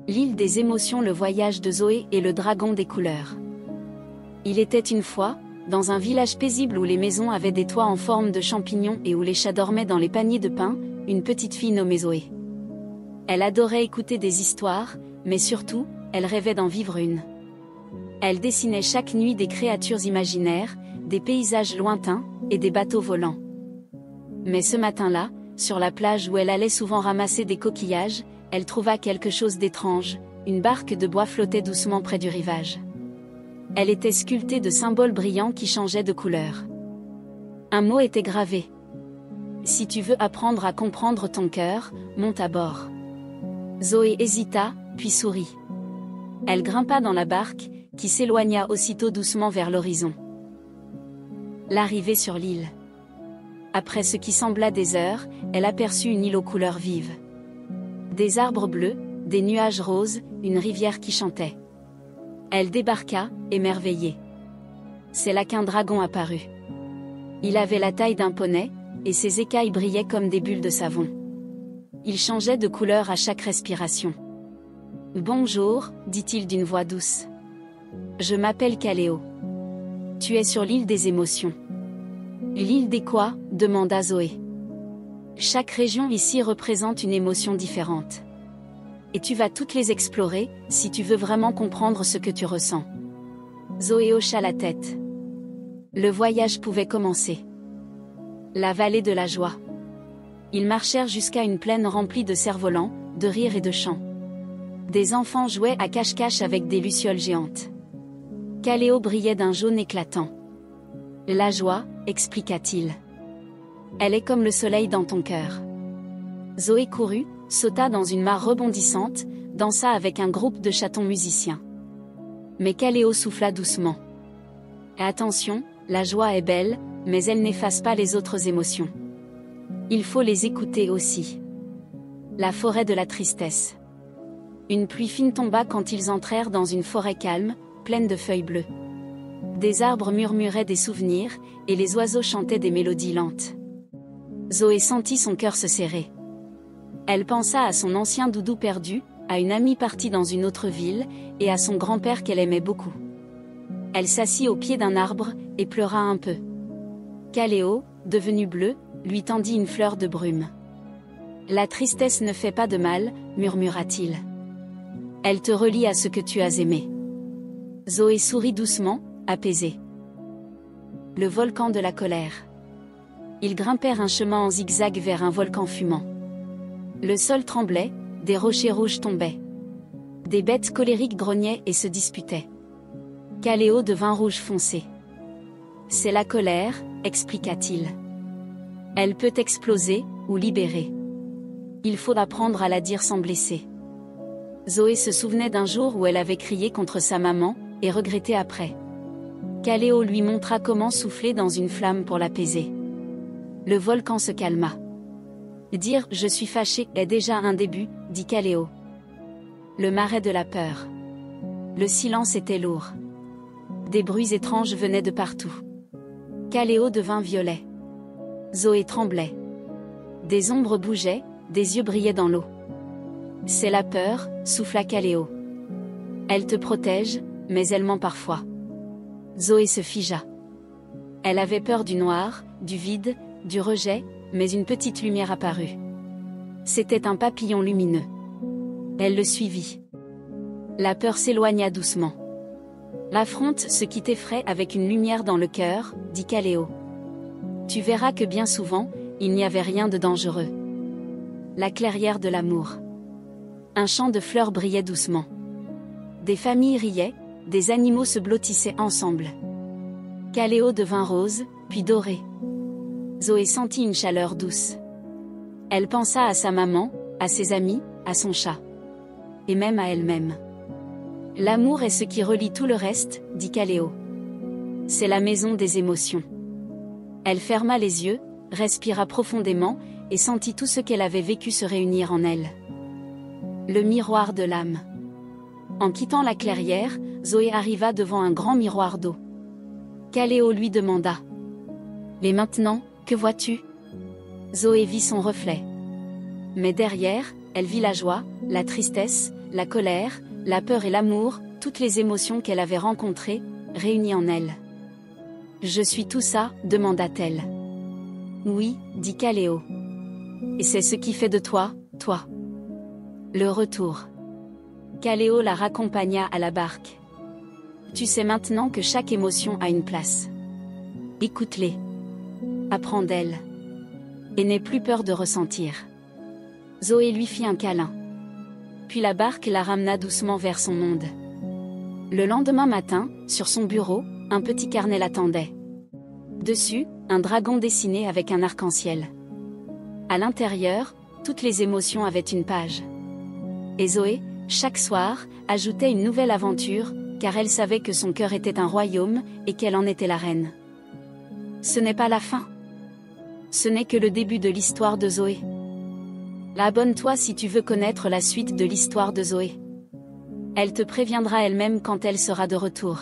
L'île des émotions, le voyage de Zoé et le dragon des couleurs. Il était une fois, dans un village paisible où les maisons avaient des toits en forme de champignons et où les chats dormaient dans les paniers de pain, une petite fille nommée Zoé. Elle adorait écouter des histoires, mais surtout, elle rêvait d'en vivre une. Elle dessinait chaque nuit des créatures imaginaires, des paysages lointains, et des bateaux volants. Mais ce matin-là, sur la plage où elle allait souvent ramasser des coquillages, elle trouva quelque chose d'étrange, une barque de bois flottait doucement près du rivage. Elle était sculptée de symboles brillants qui changeaient de couleur. Un mot était gravé. Si tu veux apprendre à comprendre ton cœur, monte à bord. Zoé hésita, puis sourit. Elle grimpa dans la barque, qui s'éloigna aussitôt doucement vers l'horizon. L'arrivée sur l'île. Après ce qui sembla des heures, elle aperçut une île aux couleurs vives. Des arbres bleus, des nuages roses, une rivière qui chantait. Elle débarqua, émerveillée. C'est là qu'un dragon apparut. Il avait la taille d'un poney, et ses écailles brillaient comme des bulles de savon. Il changeait de couleur à chaque respiration. « Bonjour », dit-il d'une voix douce. « Je m'appelle Caléo. Tu es sur l'île des émotions. » « L'île des quoi ?» demanda Zoé. « Chaque région ici représente une émotion différente. Et tu vas toutes les explorer, si tu veux vraiment comprendre ce que tu ressens. » Zoé hocha la tête. Le voyage pouvait commencer. La vallée de la joie. Ils marchèrent jusqu'à une plaine remplie de cerfs-volants, de rires et de chants. Des enfants jouaient à cache-cache avec des lucioles géantes. Caléo brillait d'un jaune éclatant. « La joie », expliqua-t-il. « Elle est comme le soleil dans ton cœur. » Zoé courut, sauta dans une mare rebondissante, dansa avec un groupe de chatons musiciens. Mais Caléo souffla doucement. « Attention, la joie est belle, mais elle n'efface pas les autres émotions. Il faut les écouter aussi. » La forêt de la tristesse. Une pluie fine tomba quand ils entrèrent dans une forêt calme, pleine de feuilles bleues. Des arbres murmuraient des souvenirs, et les oiseaux chantaient des mélodies lentes. Zoé sentit son cœur se serrer. Elle pensa à son ancien doudou perdu, à une amie partie dans une autre ville, et à son grand-père qu'elle aimait beaucoup. Elle s'assit au pied d'un arbre, et pleura un peu. Caléo, devenu bleu, lui tendit une fleur de brume. « La tristesse ne fait pas de mal, murmura-t-il. Elle te relie à ce que tu as aimé. » Zoé sourit doucement, apaisée. Le volcan de la colère. Ils grimpèrent un chemin en zigzag vers un volcan fumant. Le sol tremblait, des rochers rouges tombaient. Des bêtes colériques grognaient et se disputaient. Caléo devint rouge foncé. « C'est la colère », expliqua-t-il. « Elle peut exploser, ou libérer. Il faut apprendre à la dire sans blesser. » Zoé se souvenait d'un jour où elle avait crié contre sa maman, et regretté après. Caléo lui montra comment souffler dans une flamme pour l'apaiser. Le volcan se calma. Dire « je suis fâché » est déjà un début, dit Caléo. Le marais de la peur. Le silence était lourd. Des bruits étranges venaient de partout. Caléo devint violet. Zoé tremblait. Des ombres bougeaient, des yeux brillaient dans l'eau. « C'est la peur », souffla Caléo. « Elle te protège, mais elle ment parfois. » Zoé se figea. Elle avait peur du noir, du vide, du rejet, mais une petite lumière apparut. C'était un papillon lumineux. Elle le suivit. La peur s'éloigna doucement. « Affronte ce qui t'effraie avec une lumière dans le cœur, » dit Caléo. « Tu verras que bien souvent, il n'y avait rien de dangereux. » La clairière de l'amour. Un champ de fleurs brillait doucement. Des familles riaient, des animaux se blottissaient ensemble. Caléo devint rose, puis doré. Zoé sentit une chaleur douce. Elle pensa à sa maman, à ses amis, à son chat. Et même à elle-même. « L'amour est ce qui relie tout le reste, » dit Caléo. « C'est la maison des émotions. » Elle ferma les yeux, respira profondément, et sentit tout ce qu'elle avait vécu se réunir en elle. Le miroir de l'âme. En quittant la clairière, Zoé arriva devant un grand miroir d'eau. Caléo lui demanda. « Et maintenant, que vois-tu » Zoé vit son reflet. Mais derrière, elle vit la joie, la tristesse, la colère, la peur et l'amour, toutes les émotions qu'elle avait rencontrées, réunies en elle. « Je suis tout ça ?» demanda-t-elle. « Oui, dit Kaleo. Et c'est ce qui fait de toi, toi. » Le retour. Kaleo la raccompagna à la barque. « Tu sais maintenant que chaque émotion a une place. Écoute-les. Apprends d'elles. Et n'aie plus peur de ressentir. » Zoé lui fit un câlin. Puis la barque la ramena doucement vers son monde. Le lendemain matin, sur son bureau, un petit carnet l'attendait. Dessus, un dragon dessiné avec un arc-en-ciel. À l'intérieur, toutes les émotions avaient une page. Et Zoé, chaque soir, ajoutait une nouvelle aventure, car elle savait que son cœur était un royaume, et qu'elle en était la reine. Ce n'est pas la fin. Ce n'est que le début de l'histoire de Zoé. Abonne-toi si tu veux connaître la suite de l'histoire de Zoé. Elle te préviendra elle-même quand elle sera de retour.